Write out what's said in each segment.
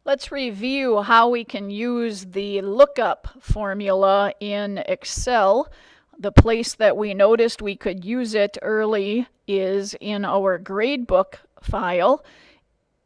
Let's review how we can use the lookup formula in Excel. The place that we noticed we could use it early is in our gradebook file.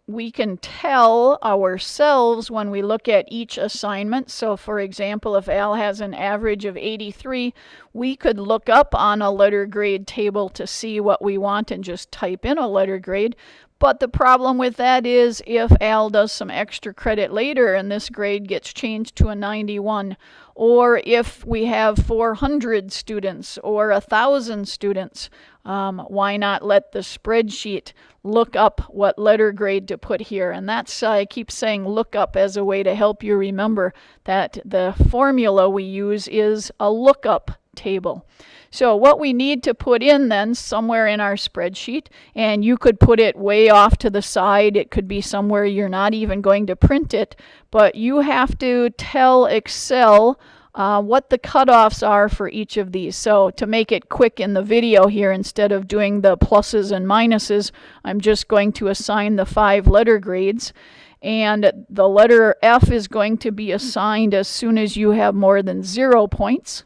We can tell ourselves when we look at each assignment. So for example, if Al has an average of 83, we could look up on a letter grade table to see what we want and just type in a letter grade. But the problem with that is if Al does some extra credit later and this grade gets changed to a 91, or if we have 400 students or 1,000 students, why not let the spreadsheet look up what letter grade to put here? And that's, I keep saying look up as a way to help you remember that the formula we use is a lookup table. So what we need to put in then somewhere in our spreadsheet, and you could put it way off to the side, it could be somewhere you're not even going to print it, but you have to tell Excel what the cutoffs are for each of these. So to make it quick in the video here, instead of doing the pluses and minuses, I'm just going to assign the 5 letter grades. And the letter F is going to be assigned as soon as you have more than 0 points.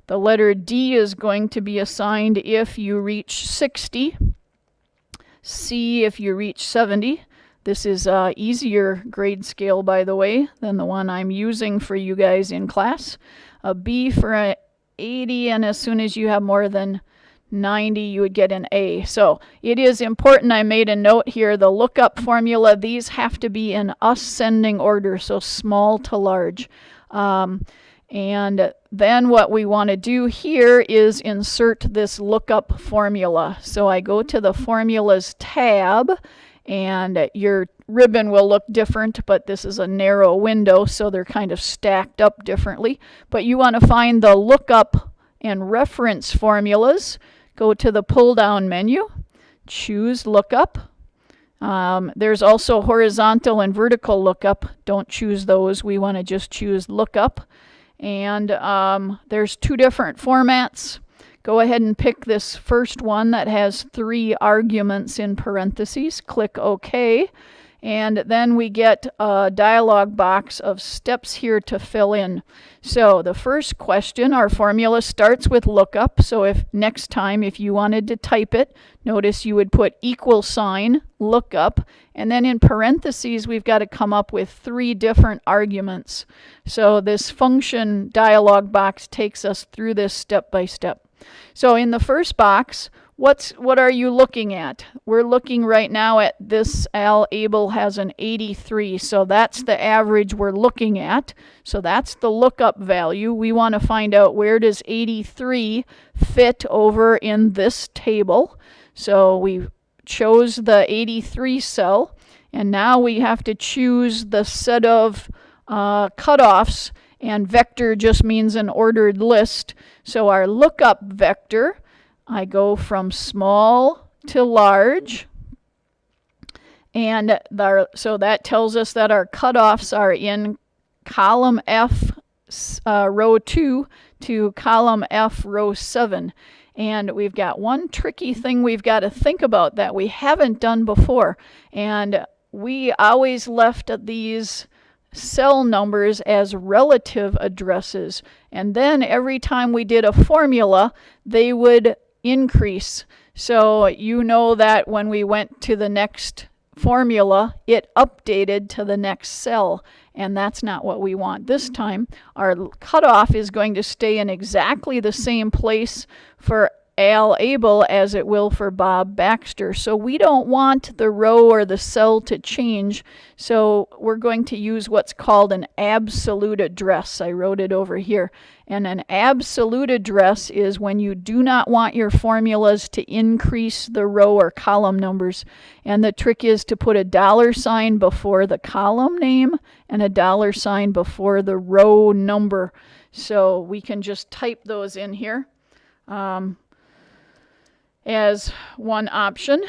The letter D is going to be assigned if you reach 60. C if you reach 70. This is an easier grade scale, by the way, than the one I'm using for you guys in class. A B for an 80, and as soon as you have more than 90, you would get an A. So it is important, I made a note here, the lookup formula, these have to be in ascending order, so small to large. And then what we want to do here is insert this lookup formula. So I go to the Formulas tab, and your ribbon will look different, but this is a narrow window, so they're kind of stacked up differently. But you want to find the lookup and reference formulas. Go to the pull-down menu, choose lookup. There's also horizontal and vertical lookup. Don't choose those. We want to just choose lookup. And there's 2 different formats. Go ahead and pick this first one that has 3 arguments in parentheses. Click OK. And then we get a dialog box of steps here to fill in. So the first question, our formula starts with lookup. So if next time, if you wanted to type it, notice you would put equal sign, lookup, and then in parentheses, we've got to come up with 3 different arguments. So this function dialog box takes us through this step by step. So in the first box, what are you looking at? We're looking right now at this. Al Abel has an 83, so that's the average we're looking at. So that's the lookup value. We want to find out where does 83 fit over in this table. So we chose the 83 cell, and now we have to choose the set of cutoffs, and vector just means an ordered list. So our lookup vector, I go from small to large, and so that tells us that our cutoffs are in column F, row 2 to column F, row 7. And we've got one tricky thing we've got to think about that we haven't done before. And we always left these cell numbers as relative addresses. And then every time we did a formula, they would increase. So you know that when we went to the next formula, it updated to the next cell, and that's not what we want this time. Our cutoff is going to stay in exactly the same place for Al Abel as it will for Bob Baxter. So we don't want the row or the cell to change. So we're going to use what's called an absolute address. I wrote it over here. And an absolute address is when you do not want your formulas to increase the row or column numbers. And the trick is to put a $sign before the column name and a $sign before the row number. So we can just type those in here as one option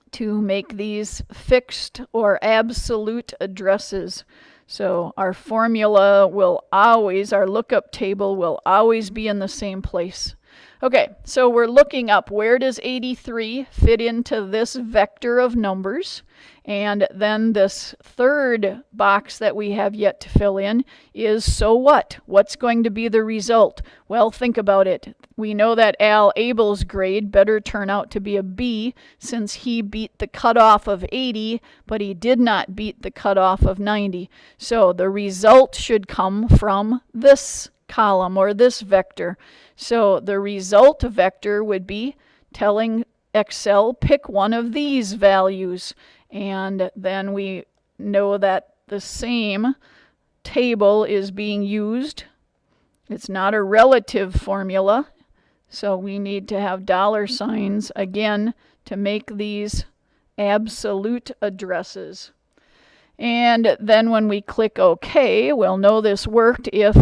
to make these fixed or absolute addresses. So our formula will always, our lookup table will always be in the same place. Okay, so we're looking up where does 83 fit into this vector of numbers. And then this third box that we have yet to fill in is so what? What's going to be the result? Well, think about it. We know that Al Abel's grade better turn out to be a B since he beat the cutoff of 80, but he did not beat the cutoff of 90. So the result should come from this column or this vector. So the result vector would be telling Excel pick one of these values. And then we know that the same table is being used. It's not a relative formula, so we need to have dollar signs again to make these absolute addresses. And then when we click OK, we'll know this worked if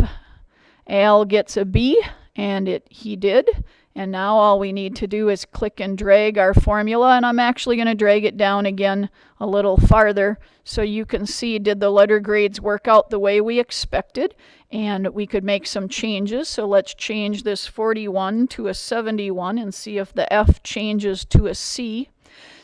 Al gets a B, and he did. And now all we need to do is click and drag our formula, and I'm actually going to drag it down again a little farther so you can see did the letter grades work out the way we expected, and we could make some changes. So let's change this 41 to a 71 and see if the F changes to a C.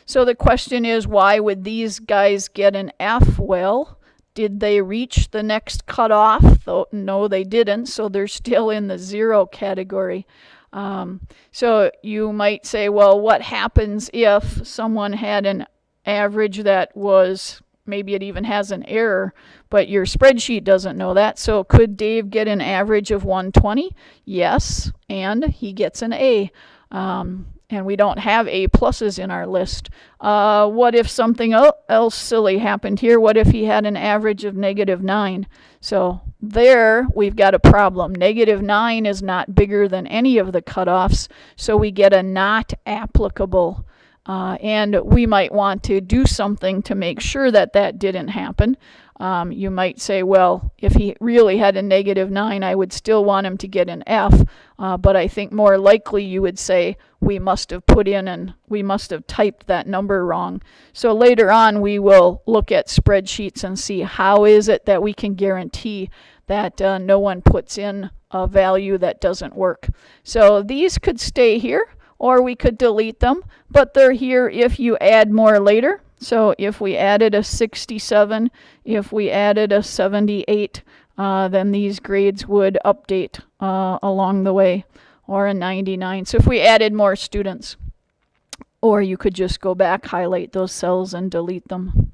So the question is, why would these guys get an F? Well, did they reach the next cutoff? No, they didn't, so they're still in the 0 category. So you might say, well, what happens if someone had an average that was, maybe it even has an error, but your spreadsheet doesn't know that. So could Dave get an average of 120? Yes, and he gets an A. And we don't have A pluses in our list. What if something else silly happened here? What if he had an average of -9? So there we've got a problem. -9 is not bigger than any of the cutoffs, so we get a not applicable. And we might want to do something to make sure that that didn't happen. You might say, well, if he really had a -9, I would still want him to get an F. But I think more likely you would say we must have put in and we must have typed that number wrong. So later on we will look at spreadsheets and see how is it that we can guarantee that no one puts in a value that doesn't work. So these could stay here, or we could delete them, but they're here if you add more later. So if we added a 67, if we added a 78, then these grades would update along the way, or a 99. So if we added more students, or you could just go back, highlight those cells, and delete them.